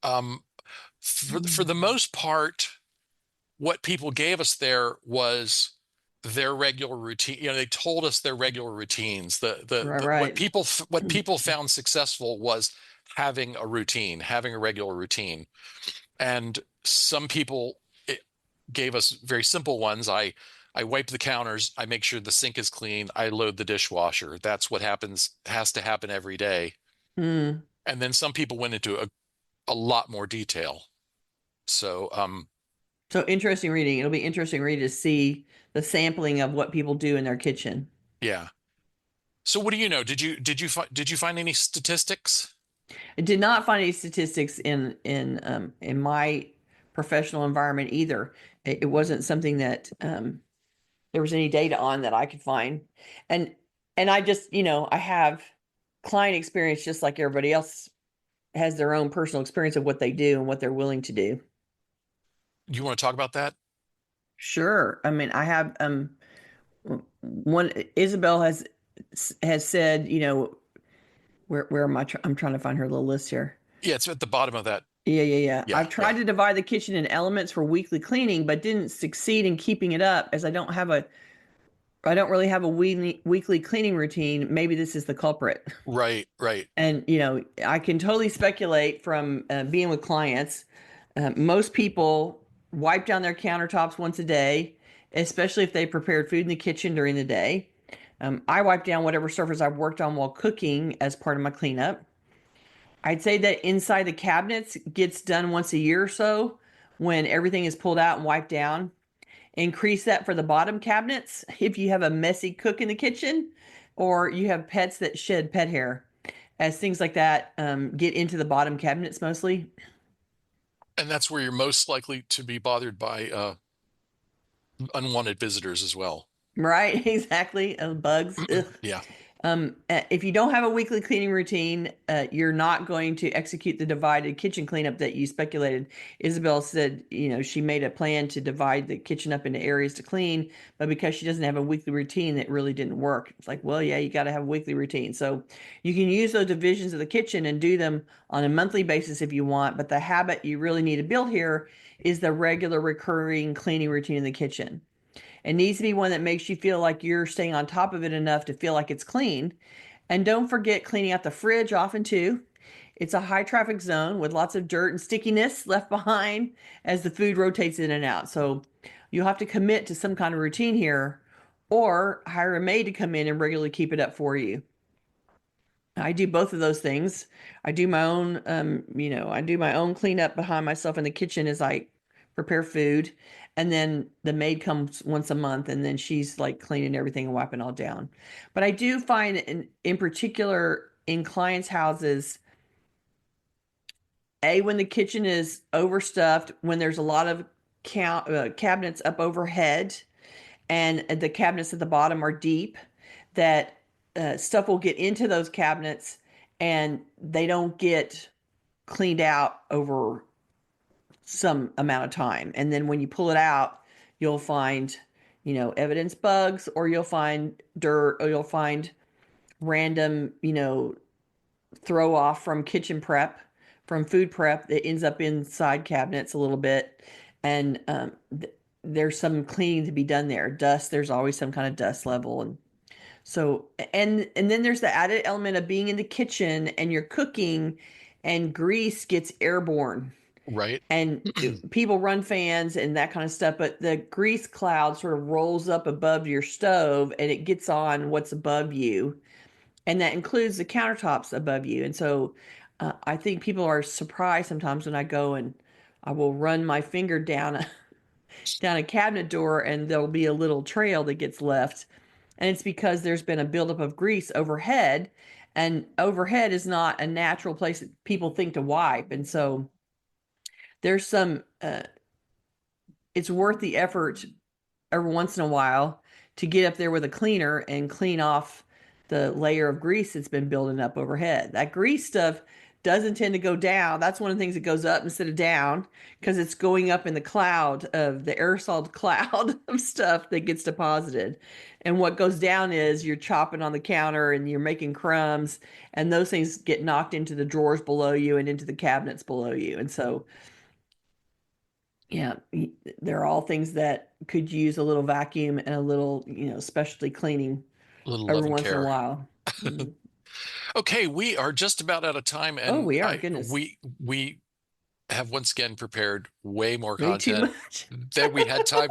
For the most part, what people gave us there was their regular routine. You know, they told us their regular routines. What Right. people found successful was having a routine, having a regular routine. And some people gave us very simple ones. I wipe the counters, I make sure the sink is clean, I load the dishwasher. That's what has to happen every day. Mm. And then some people went into a lot more detail. So So interesting reading. It'll be interesting reading to see the sampling of what people do in their kitchen. yeah. So what do you know? Did you find any statistics? I did not find any statistics in my professional environment either. It wasn't something that there was any data on that I could find. And I just, I have client experience just like everybody else has their own personal experience of what they do and what they're willing to do. You want to talk about that? Sure. I mean, I have one Isabel has said, where am I? I'm trying to find her little list here. Yeah, it's at the bottom of that. Yeah. Yeah, I've tried to divide the kitchen in elements for weekly cleaning, but didn't succeed in keeping it up as I don't really have a weekly cleaning routine. Maybe this is the culprit. Right, right. And, I can totally speculate from being with clients. Most people wipe down their countertops once a day, especially if they prepared food in the kitchen during the day. I wipe down whatever surface I've worked on while cooking as part of my cleanup. I'd say that inside the cabinets gets done once a year or so when everything is pulled out and wiped down. Increase that for the bottom cabinets if you have a messy cook in the kitchen or you have pets that shed pet hair, as things like that get into the bottom cabinets mostly. And that's where you're most likely to be bothered by unwanted visitors as well. Right, exactly. Bugs. Ugh. Yeah. If you don't have a weekly cleaning routine, you're not going to execute the divided kitchen cleanup that you speculated. Isabel said, she made a plan to divide the kitchen up into areas to clean, but because she doesn't have a weekly routine, it really didn't work. It's like, well, yeah, you got to have a weekly routine. So you can use those divisions of the kitchen and do them on a monthly basis if you want, but the habit you really need to build here is the regular recurring cleaning routine in the kitchen. It needs to be one that makes you feel like you're staying on top of it enough to feel like it's clean. And don't forget cleaning out the fridge often too. It's a high traffic zone with lots of dirt and stickiness left behind as the food rotates in and out. So you'll have to commit to some kind of routine here or hire a maid to come in and regularly keep it up for you. I do both of those things. I do my own, I do my own cleanup behind myself in the kitchen as I prepare food. And then the maid comes once a month and then she's like cleaning everything and wiping all down. But I do find in particular in clients' houses, when the kitchen is overstuffed, when there's a lot of cabinets up overhead and the cabinets at the bottom are deep, that stuff will get into those cabinets and they don't get cleaned out over some amount of time. And then when you pull it out, you'll find, evidence bugs, or you'll find dirt, or you'll find random, throw off from kitchen prep, from food prep that ends up inside cabinets a little bit. And there's some cleaning to be done there. Dust, there's always some kind of dust level. And so, and then there's the added element of being in the kitchen and you're cooking and grease gets airborne Right. and people run fans and that kind of stuff, but the grease cloud sort of rolls up above your stove and it gets on what's above you. And that includes the countertops above you. And so I think people are surprised sometimes when I go and I will run my finger down down a cabinet door and there'll be a little trail that gets left. And it's because there's been a buildup of grease overhead, and overhead is not a natural place that people think to wipe. And so there's some, it's worth the effort every once in a while to get up there with a cleaner and clean off the layer of grease that's been building up overhead. That grease stuff doesn't tend to go down. That's one of the things that goes up instead of down because it's going up in the cloud of the aerosol cloud of stuff that gets deposited. And what goes down is you're chopping on the counter and you're making crumbs, and those things get knocked into the drawers below you and into the cabinets below you. And so, yeah, they're all things that could use a little vacuum and a little, specialty cleaning A little love every and once in a care. while. Mm. Okay, we are just about out of time, Oh, and we are. Goodness. we have once again prepared way more Way too content much. than we had time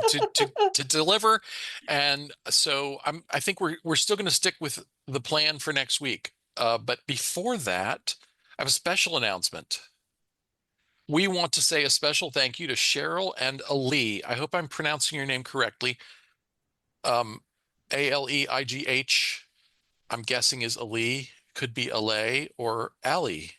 to deliver. And so I think we're still going to stick with the plan for next week. But before that, I have a special announcement. We want to say a special thank you to Cheryl and Ali. I hope I'm pronouncing your name correctly. Aleigh. I'm guessing is Ali, could be Alay or Ali,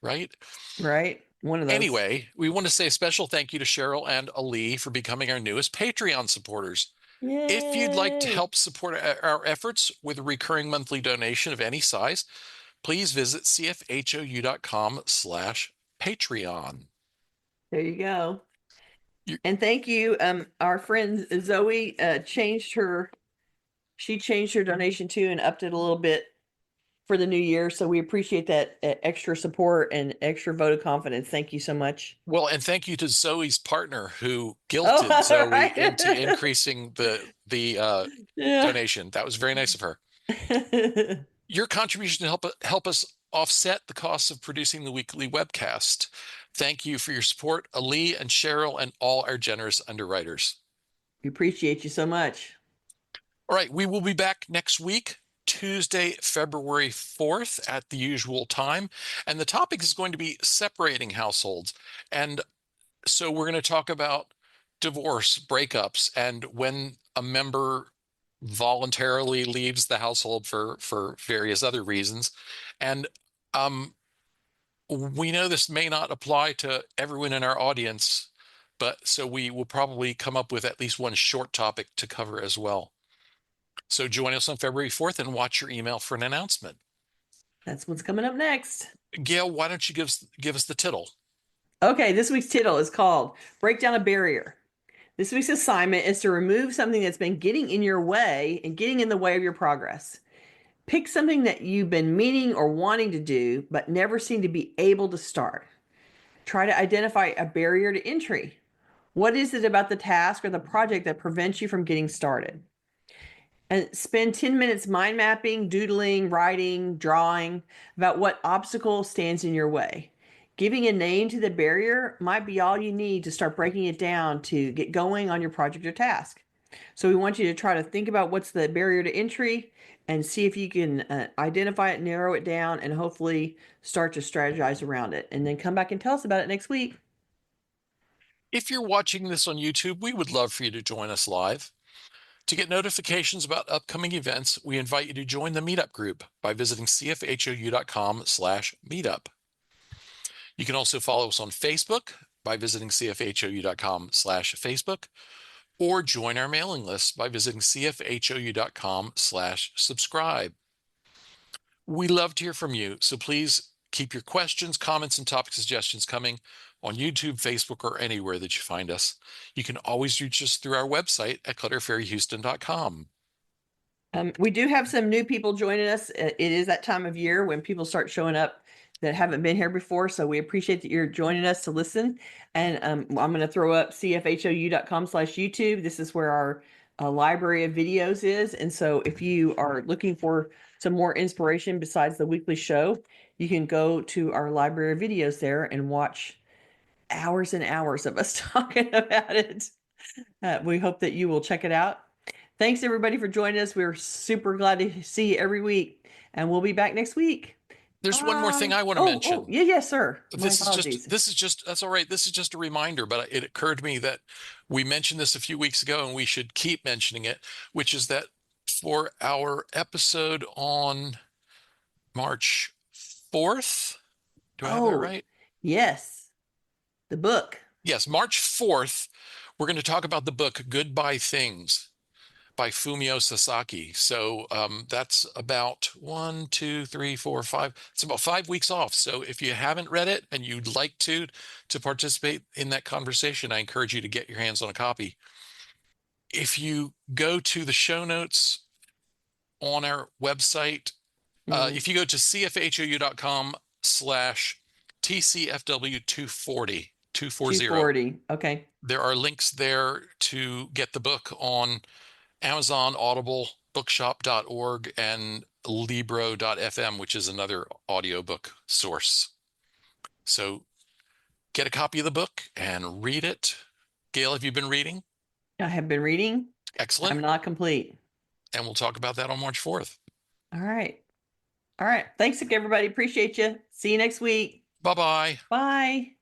right? Right? One of those. Anyway, we want to say a special thank you to Cheryl and Ali for becoming our newest Patreon supporters. If you'd like to Yay. help support our efforts with a recurring monthly donation of any size, please visit cfhou.com/Patreon. There you go. You- And thank you. Our friend Zoe she changed her donation too and upped it a little bit for the new year. So we appreciate that extra support and extra vote of confidence. Thank you so much. Well, and thank you to Zoe's partner who Oh, guilted Zoe into right. increasing the Yeah. donation. That was very nice of her. Your contribution to help us offset the costs of producing the weekly webcast. Thank you for your support, Ali and Cheryl, and all our generous underwriters. We appreciate you so much. All right, we will be back next week, Tuesday, February 4th at the usual time. And the topic is going to be separating households. And so we're going to talk about divorce, breakups, and when a member voluntarily leaves the household for various other reasons. And we know this may not apply to everyone in our audience, but so we will probably come up with at least one short topic to cover as well. So join us on February 4th and watch your email for an announcement. That's what's coming up next. Gayle, why don't you give us the tittle? Okay, this week's title is called Break Down a Barrier. This week's assignment is to remove something that's been getting in your way and getting in the way of your progress. Pick something that you've been meaning or wanting to do, but never seem to be able to start. Try to identify a barrier to entry. What is it about the task or the project that prevents you from getting started? And spend 10 minutes mind mapping, doodling, writing, drawing about what obstacle stands in your way. Giving a name to the barrier might be all you need to start breaking it down to get going on your project or task. So we want you to try to think about what's the barrier to entry and see if you can identify it, narrow it down, and hopefully start to strategize around it. And then come back and tell us about it next week. If you're watching this on YouTube, we would love for you to join us live. To get notifications about upcoming events, we invite you to join the meetup group by visiting cfhou.com/meetup. You can also follow us on Facebook by visiting cfhou.com/Facebook, or join our mailing list by visiting cfhou.com/subscribe. We love to hear from you, so please keep your questions, comments, and topic suggestions coming on YouTube, Facebook, or anywhere that you find us. You can always reach us through our website at clutterfairyhouston.com. We do have some new people joining us. It is that time of year when people start showing up that haven't been here before. So we appreciate that you're joining us to listen. And I'm going to throw up cfhou.com/YouTube. This is where our library of videos is. And so if you are looking for some more inspiration besides the weekly show, you can go to our library of videos there and watch hours and hours of us talking about it. We hope that you will check it out. Thanks everybody for joining us. We're super glad to see you every week, and we'll be back next week. There's one more thing I want to Oh, mention. yeah, yes, sir. My This apologies. is just, that's all right. This is just a reminder, but it occurred to me that we mentioned this a few weeks ago and we should keep mentioning it, which is that for our episode on March 4th, do I have that right? Yes, the book. Yes, March 4th, we're going to talk about the book Goodbye Things by Fumio Sasaki. So that's about 1, 2, 3, 4, 5. It's about 5 weeks off. So if you haven't read it and you'd like to participate in that conversation, I encourage you to get your hands on a copy. If you go to the show notes on our website, if you go to cfhou.com/TCFW 240, Okay. there are links there to get the book on Amazon, Audible, bookshop.org, and libro.fm, which is another audiobook source. So get a copy of the book and read it. Gayle, have you been reading? I have been reading. Excellent. I'm not complete. And we'll talk about that on March 4th. All right. All right. Thanks, everybody. Appreciate you. See you next week. Bye-bye. Bye.